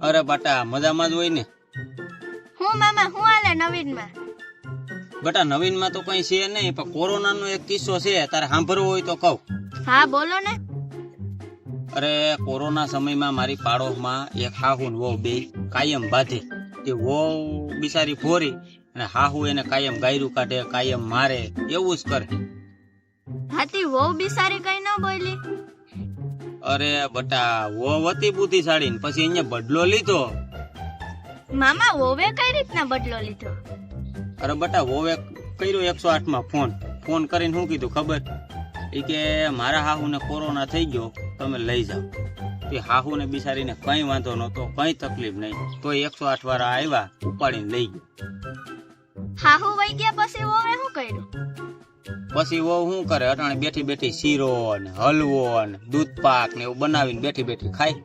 અરે બટા મજામાં જ હોય ને? હું મામા હું હાલે નવીનમાં? બટા નવીનમાં તો કઈ છે નહીં, પણ કોરોનાનો એક કિસ્સો છે, તારે સાંભળવો હોય તો કહું. હા બોલો ને. અરે કોરોના સમયમાં મારી પાડોશમાં એક હાહુ ને વહુ બે કાયમ બાંધે. તે વહુ બિચારી ફોરી અને હાહુ એને કાયમ ગાયરું કાઢે, કાયમ મારે, એવું જ કરે. હાથી વહુ બિસારી કઈ ન બોલી? અરે બટા વહુ હતી બુદ્ધિશાળી ને પછી અહીંયા બદલો લીધો. મામા વહુએ કઈ રીતના બદલો લીધો? અરે બટા વહુએ કર્યો 108માં ફોન કરીને શું કીધું ખબર? એ કે મારા હાહુને કોરોના થઈ ગયો, તમે લઈ જાઓ. તે હાહુને બિચારીને કઈ વાંધો નતો, કઈ તકલીફ નહીં, તો 108 વાળા આવ્યા, ઉપાડીને લઈ ગયો. હાહુ વઈ ગયા પછી વહુએ શું કર્યું? પછી વહુ શું કરે, અટાણે બેઠી બેઠી શીરો ને હલવો ને દૂધ પાક ને એવું બનાવીને બેઠી બેઠી ખાય.